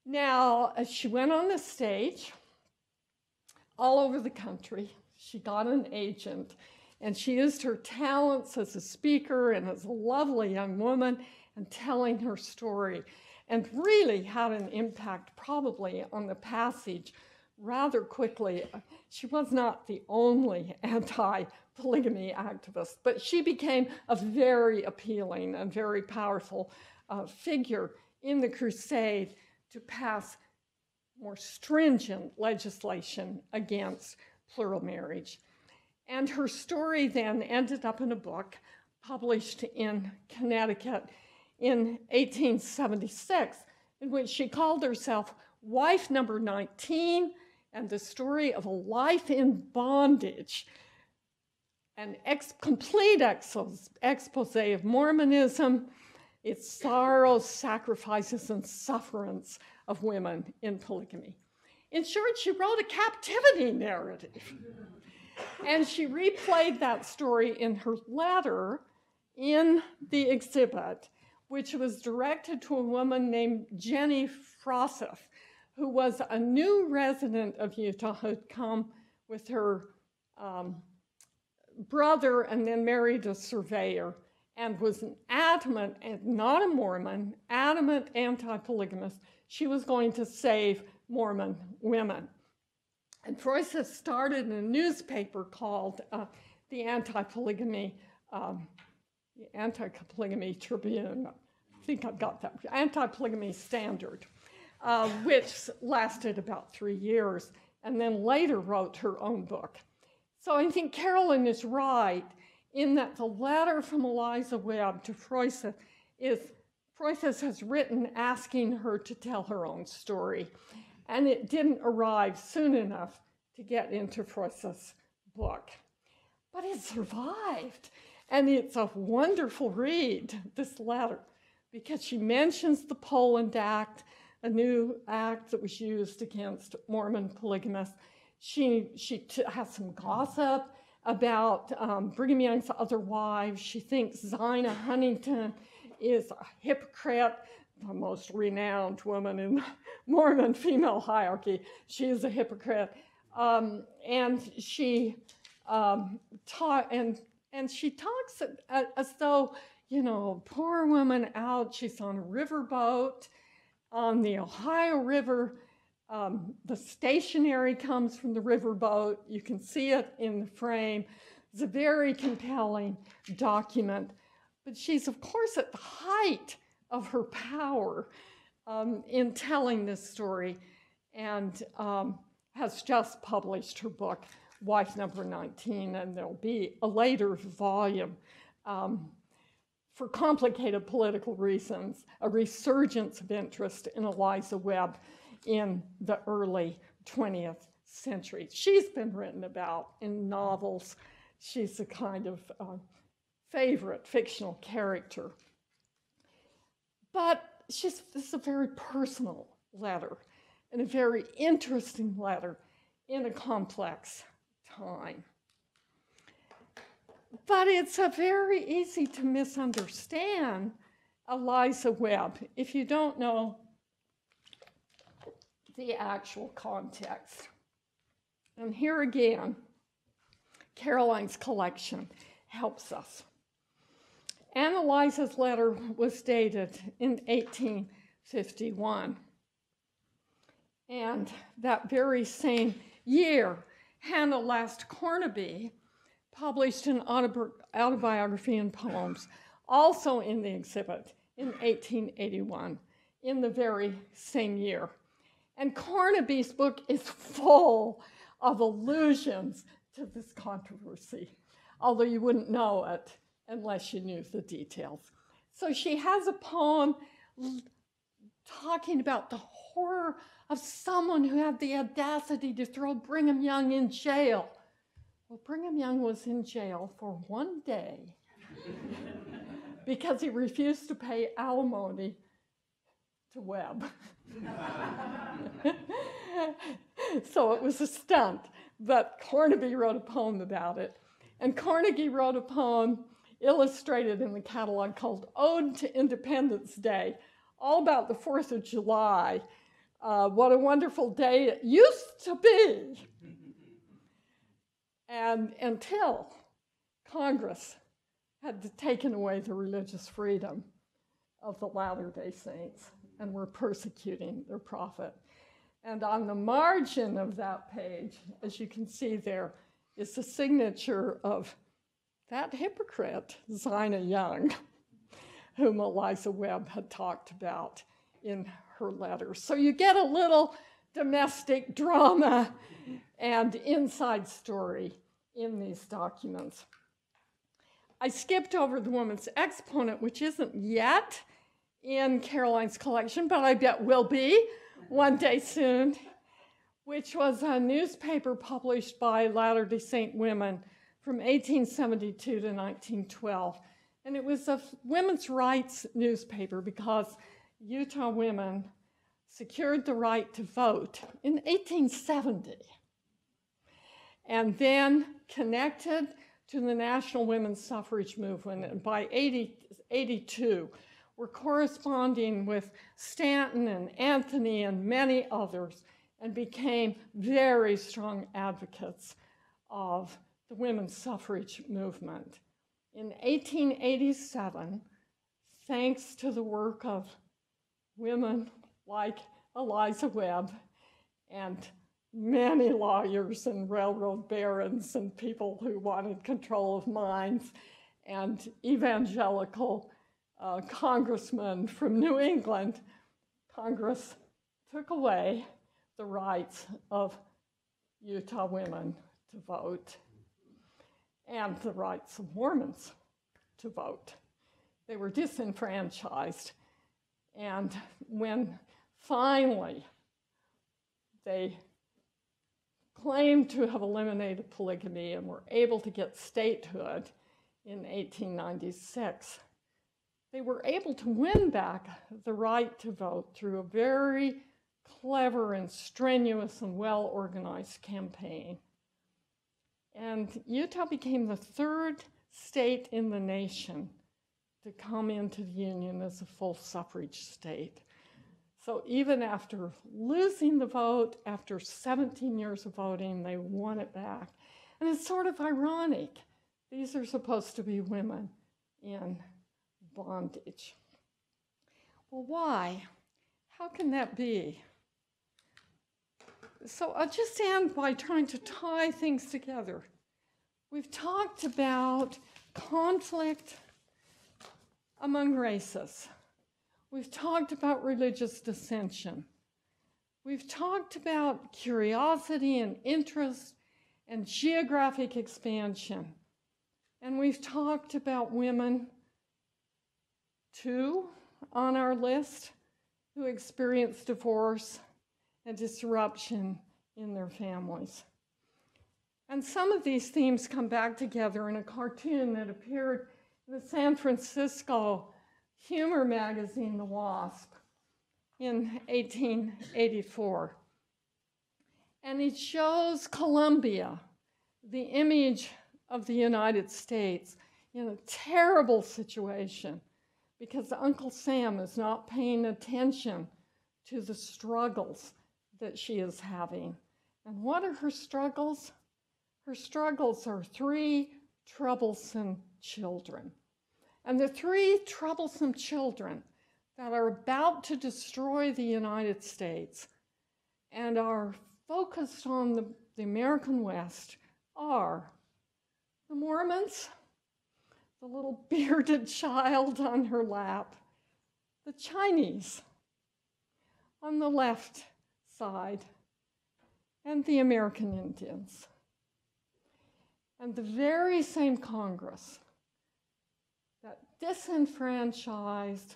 Now, as she went on the stage all over the country, she got an agent, and she used her talents as a speaker and as a lovely young woman and telling her story, and really had an impact probably on the passage rather quickly. She was not the only anti-polygamy activist, but she became a very appealing and very powerful figure in the crusade to pass more stringent legislation against plural marriage. And her story then ended up in a book published in Connecticut in 1876, in which she called herself Wife Number 19, and the story of a life in bondage, an complete expose of Mormonism, its sorrows, sacrifices, and sufferance of women in polygamy. In short, she wrote a captivity narrative. And she replayed that story in her letter in the exhibit, which was directed to a woman named Jenny Froseth, who was a new resident of Utah who'd come with her brother and then married a surveyor, and was an adamant, and not a Mormon, adamant anti-polygamist. She was going to save Mormon women. And Froseth started a newspaper called the Anti-Polygamy Tribune. I think I've got that. Anti-Polygamy Standard, which lasted about 3 years, and then later wrote her own book. So I think Carolyn is right in that the letter from Eliza Webb to Froseth has written asking her to tell her own story. And it didn't arrive soon enough to get into Froseth's book. But it survived. And it's a wonderful read, this letter, because she mentions the Poland Act, a new act that was used against Mormon polygamists. She has some gossip about Brigham Young's other wives. She thinks Zina Huntington is a hypocrite, the most renowned woman in the Mormon female hierarchy. She is a hypocrite. And she talks as though, you know, poor woman out. She's on a riverboat on the Ohio River. The stationery comes from the riverboat. You can see it in the frame. It's a very compelling document. But she's, of course, at the height of her power in telling this story, and has just published her book, Wife Number 19, and there'll be a later volume. For complicated political reasons, a resurgence of interest in Eliza Webb in the early 20th century. She's been written about in novels. She's a kind of favorite fictional character. But this is a very personal letter and a very interesting letter in a complex time. But it's a very easy to misunderstand Eliza Webb if you don't know the actual context. And here again, Caroline's collection helps us. Ann Eliza's letter was dated in 1851. And that very same year, Hannah Last Cornaby published an autobiography and poems, also in the exhibit in 1881, in the very same year. And Cornaby's book is full of allusions to this controversy, although you wouldn't know it unless you knew the details. So she has a poem talking about the horror of someone who had the audacity to throw Brigham Young in jail. Well, Brigham Young was in jail for one day because he refused to pay alimony to Webb. So it was a stunt, but Cornaby wrote a poem about it. And Carnegie wrote a poem illustrated in the catalog called Ode to Independence Day, all about the 4th of July. What a wonderful day it used to be. And until Congress had taken away the religious freedom of the Latter-day Saints and were persecuting their prophet. And on the margin of that page, as you can see there, is the signature of that hypocrite, Zina Young, whom Eliza Webb had talked about in her letters. So you get a little domestic drama and inside story in these documents. I skipped over the Woman's Exponent, which isn't yet in Caroline's collection, but I bet will be one day soon, which was a newspaper published by Latter-day Saint women from 1872 to 1912. And it was a women's rights newspaper because Utah women secured the right to vote in 1870 and then connected to the national women's suffrage movement. And by 1882, were corresponding with Stanton and Anthony and many others and became very strong advocates of the women's suffrage movement. In 1887, thanks to the work of women like Eliza Webb and many lawyers and railroad barons and people who wanted control of mines and evangelical congressmen from New England, Congress took away the rights of Utah women to vote and the rights of Mormons to vote. They were disenfranchised. And when finally they claimed to have eliminated polygamy and were able to get statehood in 1896. They were able to win back the right to vote through a very clever and strenuous and well-organized campaign. And Utah became the third state in the nation to come into the Union as a full suffrage state. So even after losing the vote, after 17 years of voting, they won it back. And it's sort of ironic. These are supposed to be women in bondage. Well, why? How can that be? So I'll just end by trying to tie things together. We've talked about conflict among races. We've talked about religious dissension. We've talked about curiosity and interest and geographic expansion. And we've talked about women, two on our list, who experience divorce and disruption in their families. And some of these themes come back together in a cartoon that appeared in the San Francisco humor magazine, The Wasp, in 1884. And it shows Columbia, the image of the United States, in a terrible situation because Uncle Sam is not paying attention to the struggles that she is having. And what are her struggles? Her struggles are 3 troublesome children. And the 3 troublesome children that are about to destroy the United States and are focused on the American West are the Mormons, the little bearded child on her lap, the Chinese on the left side, and the American Indians. And the very same Congress that disenfranchised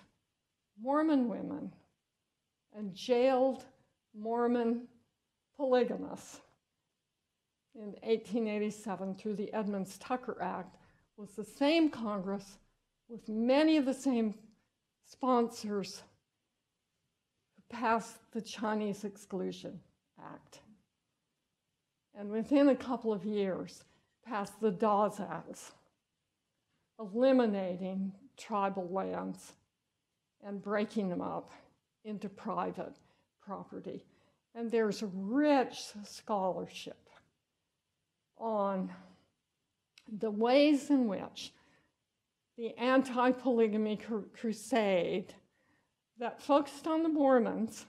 Mormon women and jailed Mormon polygamists in 1887 through the Edmunds-Tucker Act was the same Congress with many of the same sponsors who passed the Chinese Exclusion Act. And within a couple of years, passed the Dawes Acts, eliminating tribal lands and breaking them up into private property. And there's rich scholarship on the ways in which the anti-polygamy crusade that focused on the Mormons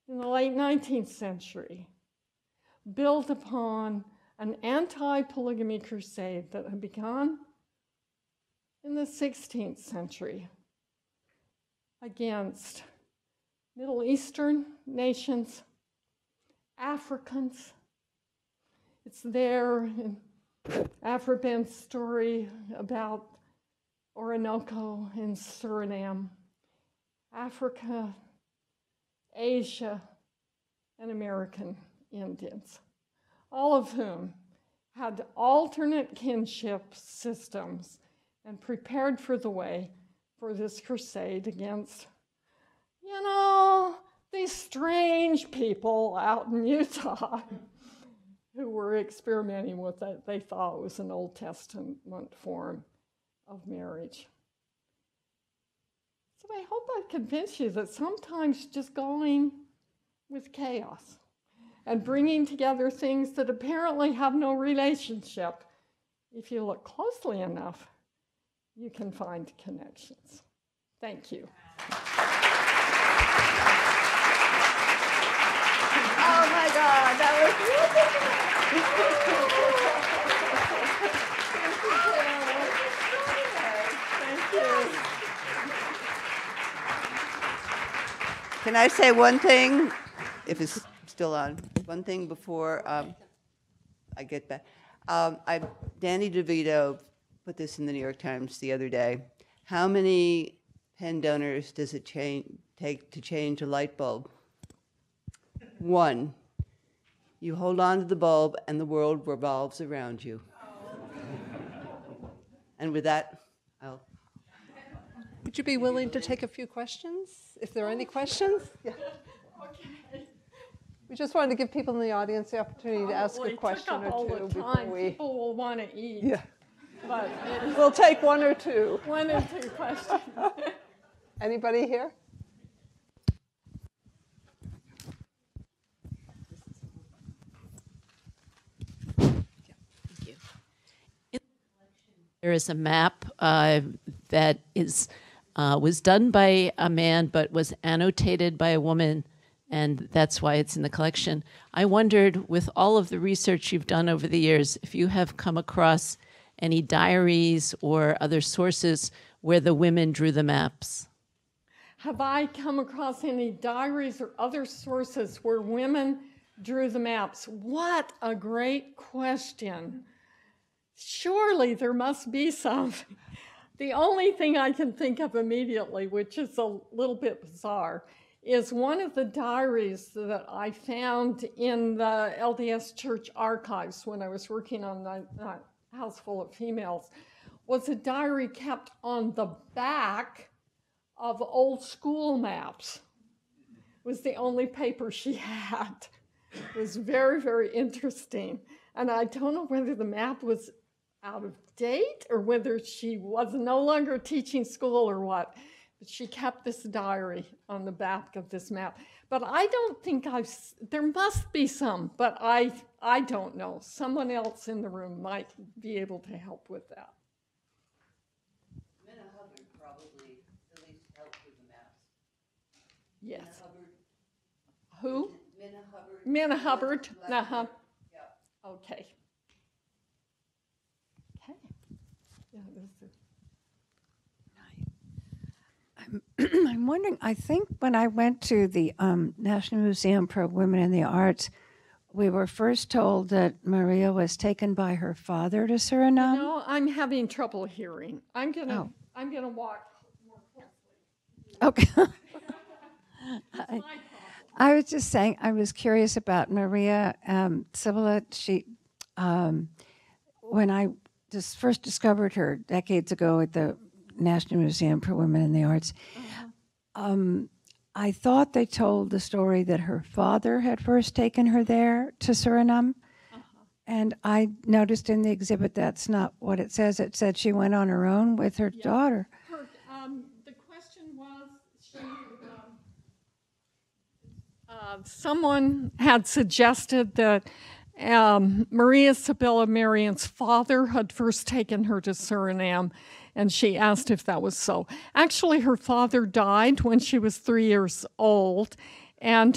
in the late 19th century built upon an anti-polygamy crusade that had begun in the 16th century against Middle Eastern nations, Africans. It's there in Afraben's story about Orinoco in Suriname, Africa, Asia, and American Indians, all of whom had alternate kinship systems and prepared for the way for this crusade against, these strange people out in Utah who were experimenting with what they thought was an Old Testament form of marriage. So I hope I've convinced you that sometimes just going with chaos and bringing together things that apparently have no relationship, if you look closely enough, you can find connections. Thank you. Oh my God, that was Thank you. Can I say one thing, if it's still on? One thing before I get back. Danny DeVito put this in the New York Times the other day. How many pen donors does it take to change a light bulb? 1. You hold on to the bulb and the world revolves around you. And with that, I'll. Would you be willing to take a few questions, if there are any questions? Yeah. Okay. We just wanted to give people in the audience the opportunity to ask a Probably question took up or all two the before time. we. People will want to eat. Yeah. But We'll take one or two. one or two questions. Anybody here? There is a map that was done by a man but was annotated by a woman, and that's why it's in the collection. I wondered, with all of the research you've done over the years, if you have come across any diaries or other sources where the women drew the maps. Have I come across any diaries or other sources where women drew the maps? What a great question. Surely there must be some. The only thing I can think of immediately, which is a little bit bizarre, is one of the diaries that I found in the LDS Church archives when I was working on the House Full of Females, was a diary kept on the back of old school maps. It was the only paper she had. It was very, very interesting. And I don't know whether the map was out of date or whether she was no longer teaching school or what, but she kept this diary on the back of this map. But I don't think there must be some, but I don't know. Someone else in the room might be able to help with that. Minna Hubbard probably at least helped with the maps. Yes. Minna Hubbard. Who? Minna Hubbard. Minna Hubbard. Uh-huh. Yeah. Okay. Okay. Yeah, I'm wondering, I think when I went to the National Museum for Women in the Arts, we were first told that Maria was taken by her father to Suriname. No, I'm having trouble hearing. I'm gonna walk more closely. Okay. I was just saying, I was curious about Briea Sybilla. She, when I just first discovered her decades ago at the National Museum for Women in the Arts, I thought they told the story that her father had first taken her there to Suriname. And I noticed in the exhibit that's not what it says. It said she went on her own with her daughter. The question was, someone had suggested that Briea Sybilla, Marion's father, had first taken her to Suriname, and she asked if that was so. Actually, her father died when she was 3 years old, and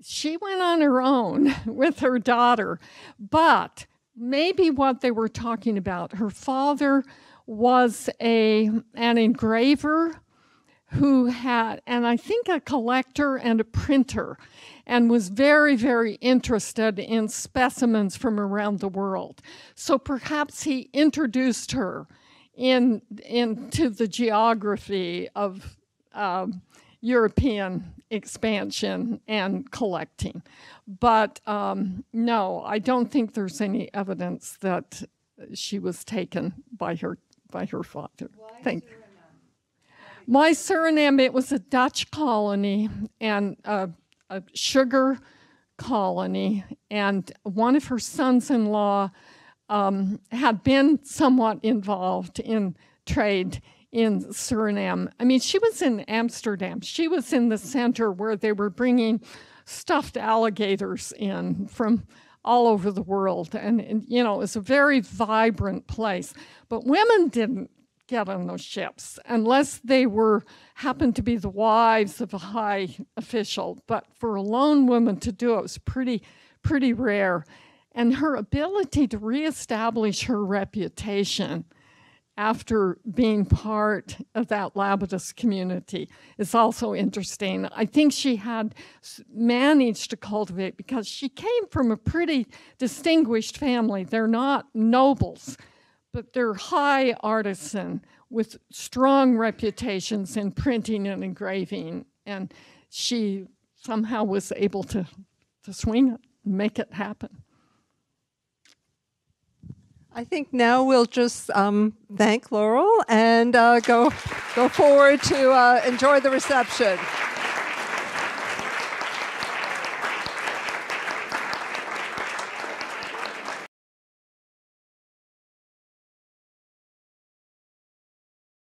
she went on her own with her daughter. But maybe what they were talking about, her father was an engraver who had, and I think a collector and a printer, and was very, very interested in specimens from around the world. So perhaps he introduced her into the geography of European expansion and collecting. But no, I don't think there's any evidence that she was taken by her father. Why Suriname? It was a Dutch colony and a sugar colony, and one of her sons-in-law had been somewhat involved in trade in Suriname. I mean, she was in Amsterdam. She was in the center where they were bringing stuffed alligators in from all over the world, and you know, it was a very vibrant place. But women didn't get on those ships unless they happened to be the wives of a high official. But for a lone woman to do it was pretty rare. And her ability to reestablish her reputation after being part of that Labadus community is also interesting. I think she had managed to cultivate, because she came from a pretty distinguished family. They're not nobles, but they're high artisan with strong reputations in printing and engraving, and she somehow was able to swing it, make it happen. I think now we'll just thank Laurel and go forward to enjoy the reception.